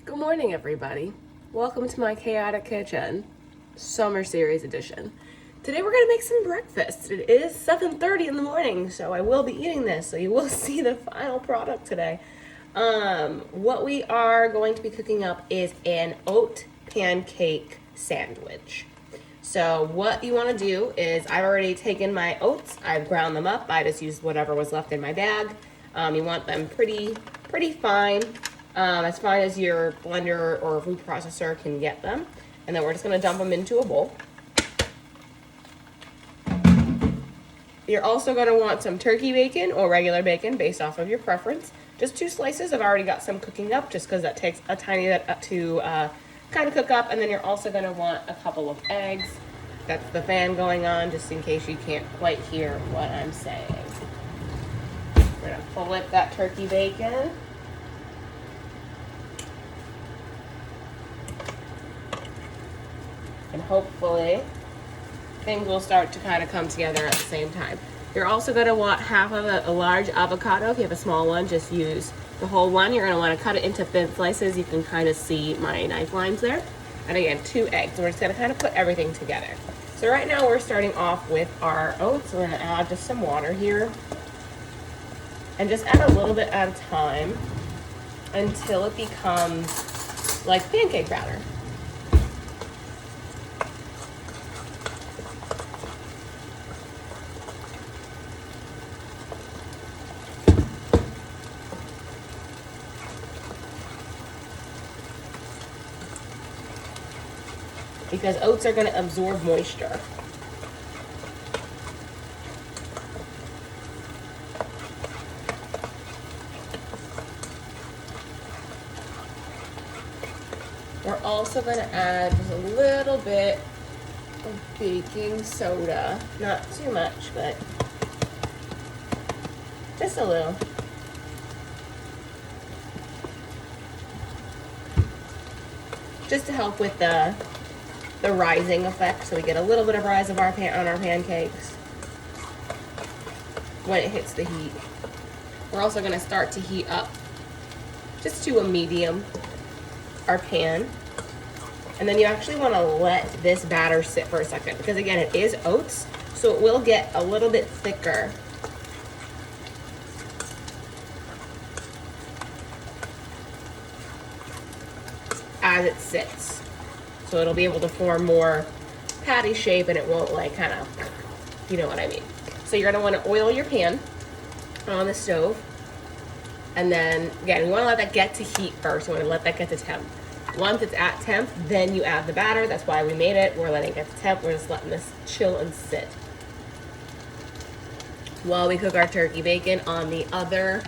Good morning, everybody. Welcome to my chaotic kitchen, summer series edition. Today we're gonna make some breakfast. It is 7:30 in the morning, so I will be eating this, so you will see the final product today. What we are going to be cooking up is an oat pancake sandwich. So what you want to do is, I've already taken my oats, I've ground them up. I just used whatever was left in my bag. You want them pretty fine, as fine as your blender or food processor can get them. And then we're just going to dump them into a bowl. You're also going to want some turkey bacon or regular bacon based off of your preference. Just 2 slices. I've already got some cooking up just because that takes a tiny bit to kind of cook up. And then you're also going to want a couple of eggs. That's the fan going on, just in case you can't quite hear what I'm saying. We're going to flip that turkey bacon. And hopefully things will start to kind of come together at the same time. You're also going to want half of a large avocado. If you have a small one, just use the whole one. You're going to want to cut it into thin slices. You can kind of see my knife lines there. And again, 2 eggs. We're just going to kind of put everything together. So right now we're starting off with our oats. We're going to add just some water here. And just add a little bit at a time until it becomes like pancake batter. Because oats are going to absorb moisture. We're also going to add just a little bit of baking soda. Not too much, but just a little. Just to help with the rising effect, so we get a little bit of rise of on our pancakes when it hits the heat. We're also going to start to heat up just to a medium our pan, and then you actually want to let this batter sit for a second, because again, it is oats, so it will get a little bit thicker as it sits. So it'll be able to form more patty shape, and it won't like kind of, you know what I mean. So you're gonna want to oil your pan on the stove. And then again, we want to let that get to heat first. We want to let that get to temp. Once it's at temp, then you add the batter. That's why we made it. We're letting it get to temp. We're just letting this chill and sit while we cook our turkey bacon on the other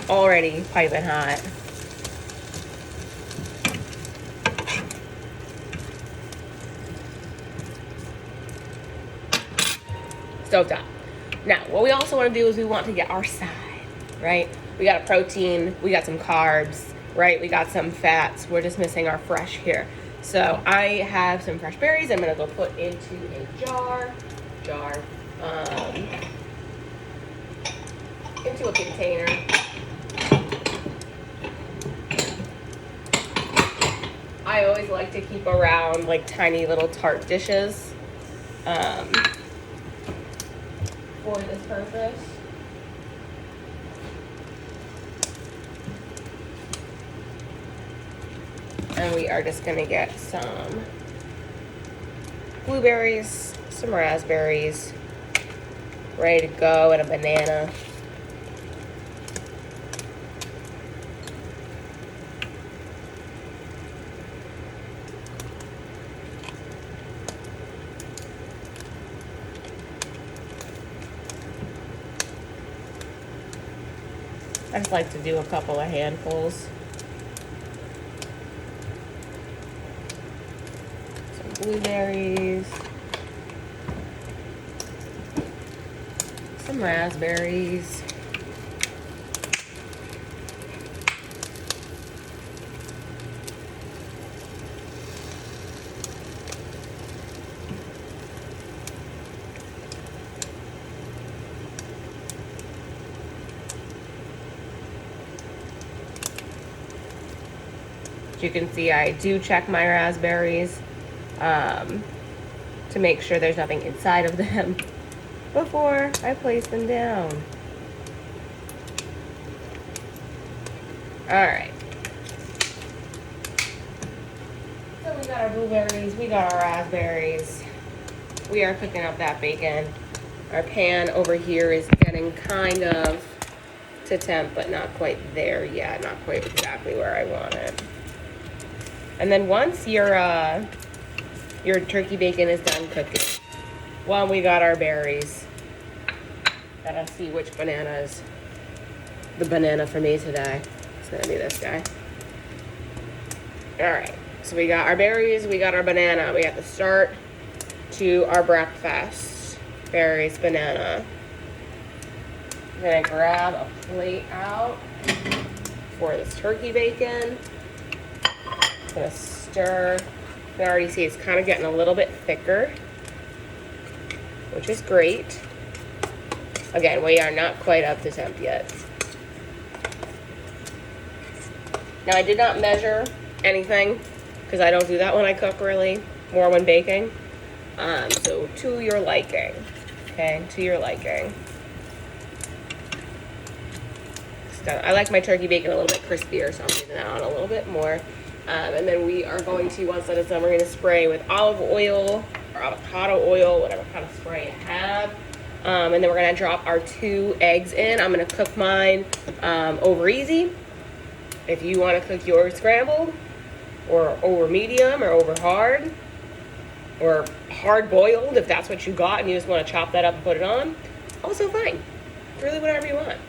already piping hot. Stovetop. Now, what we also want to do is we want to get our side, right? We got a protein, we got some carbs, right? We got some fats. We're just missing our fresh here. So I have some fresh berries. I'm gonna go put into a into a container. I always like to keep around like tiny little tart dishes. For this purpose. And we are just going to get some blueberries, some raspberries, ready to go, and a banana. I just like to do a couple of handfuls. Some blueberries. Some raspberries. you can see, I do check my raspberries to make sure there's nothing inside of them before I place them down. All right. So we got our blueberries, we got our raspberries. We are cooking up that bacon. Our pan over here is getting kind of to temp, but not quite there yet. Not quite exactly where I want it. And then once your turkey bacon is done cooking, well, we got our berries. Gotta see which banana is the banana for me today. It's gonna be this guy. All right, so we got our berries, we got our banana. We got the start to our breakfast. Berries, banana. I'm gonna grab a plate out for this turkey bacon. I'm gonna stir. You can already see it's kind of getting a little bit thicker, which is great. Again, we are not quite up to temp yet. Now, I did not measure anything because I don't do that when I cook, really, more when baking. So to your liking, okay, to your liking. I like my turkey bacon a little bit crispier, so I'm leaving that on a little bit more. And then we are going to, once that is done, we're going to spray with olive oil or avocado oil, whatever kind of spray you have. And then we're going to drop our 2 eggs in. I'm going to cook mine over easy. If you want to cook yours scrambled or over medium or over hard or hard boiled, if that's what you got and you just want to chop that up and put it on, also fine. It's really whatever you want.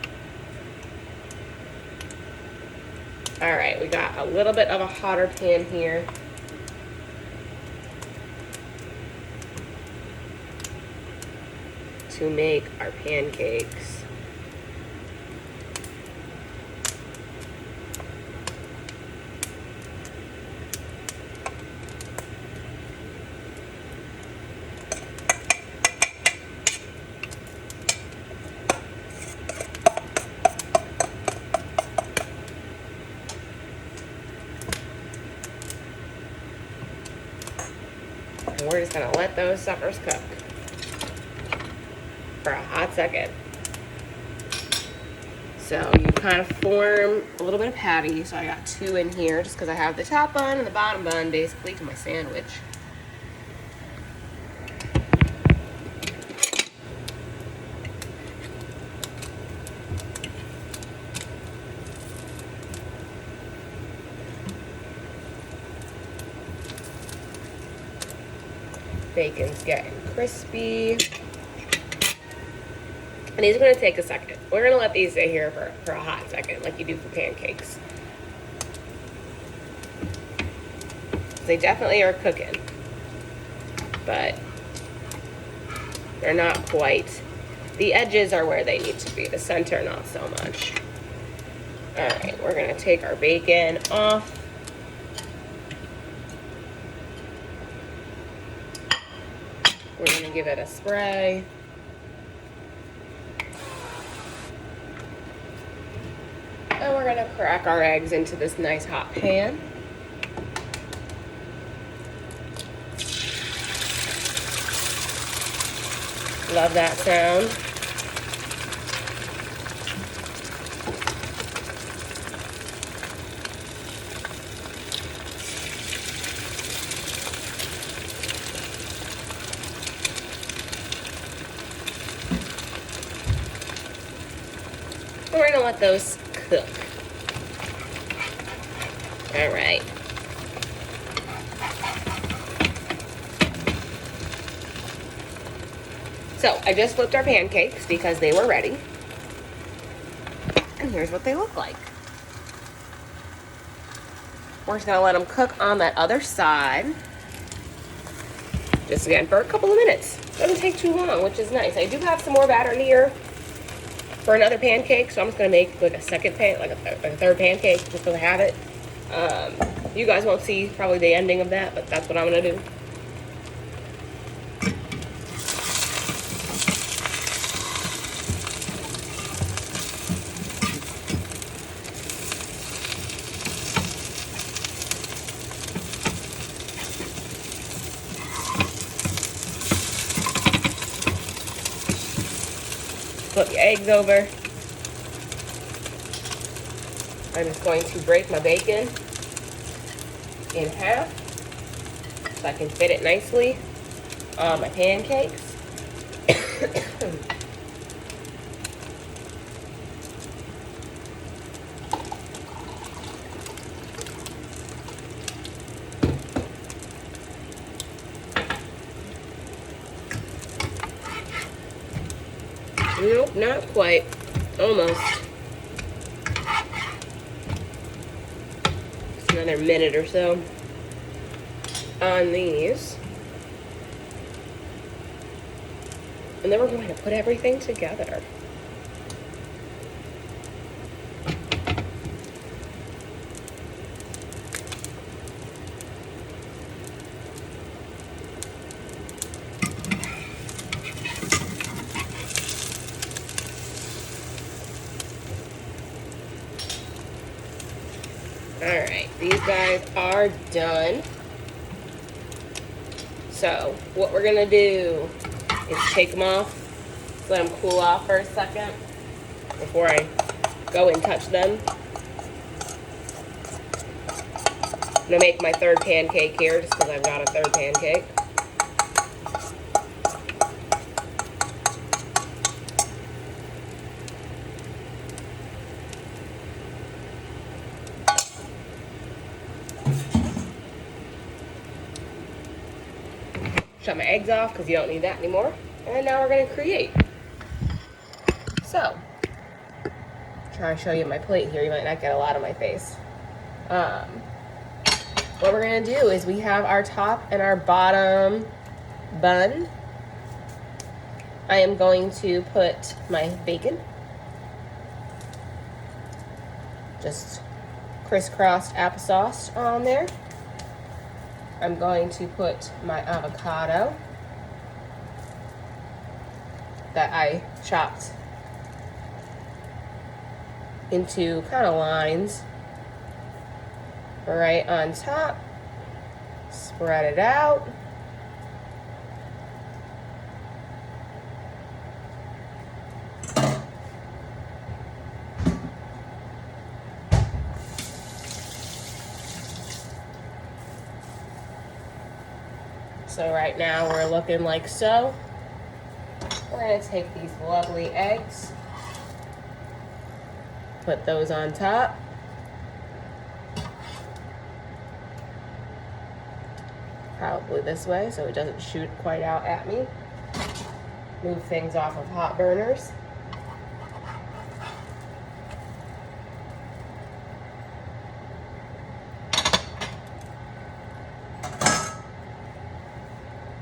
All right, we got a little bit of a hotter pan here. To make our pancakes. And we're just gonna let those suckers cook for a hot second. So you kind of form a little bit of patty. So I got 2 in here just because I have the top bun and the bottom bun basically to my sandwich. Bacon's getting crispy. And these are going to take a second. We're going to let these sit here for a hot second, like you do for pancakes. They definitely are cooking, but they're not quite. The edges are where they need to be. The center, not so much. All right, we're going to take our bacon off. We're going to give it a spray. And we're going to crack our eggs into this nice hot pan. Love that sound. And we're going to let those cook. All right. So I just flipped our pancakes because they were ready. And here's what they look like. We're just gonna let them cook on that other side. Just again for a couple of minutes. Doesn't take too long, which is nice. I do have some more batter here for another pancake, so I'm just gonna make like a second like a third pancake just because I have it. You guys won't see probably the ending of that, but that's what I'm gonna do. Flip your eggs over. I'm just going to break my bacon in half so I can fit it nicely on my pancakes. Nope, not quite. Almost. Just another minute or so on these. And then we're going to put everything together. Alright, these guys are done. So, what we're going to do is take them off, let them cool off for a second before I go and touch them. I'm going to make my third pancake here just because I've got a third pancake. Shut my eggs off because you don't need that anymore. And now we're going to create. So, try to show you my plate here. You might not get a lot of my face. What we're going to do is we have our top and our bottom bun. I am going to put my bacon. Just crisscrossed applesauce on there. I'm going to put my avocado that I chopped into kind of lines right on top. Spread it out. So right now we're looking like so. We're going to take these lovely eggs, put those on top. Probably this way so it doesn't shoot quite out at me. Move things off of hot burners.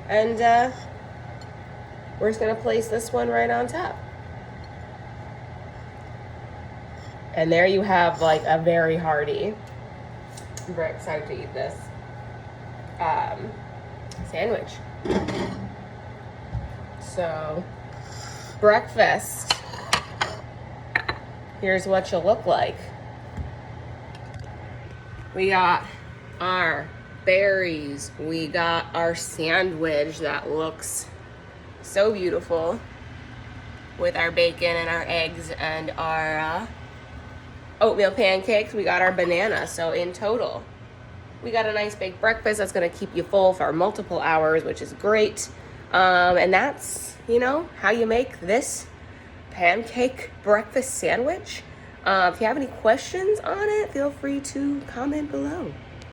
And we're just going to place this one right on top. And there you have like a very hearty, I'm very excited to eat this, sandwich. So, breakfast. Here's what you'll look like. We got our berries. We got our sandwich that looks so beautiful with our bacon and our eggs and our oatmeal pancakes. We got our banana. So in total, we got a nice big breakfast that's going to keep you full for multiple hours, which is great. And that's, you know, how you make this pancake breakfast sandwich. If you have any questions on it, feel free to comment below.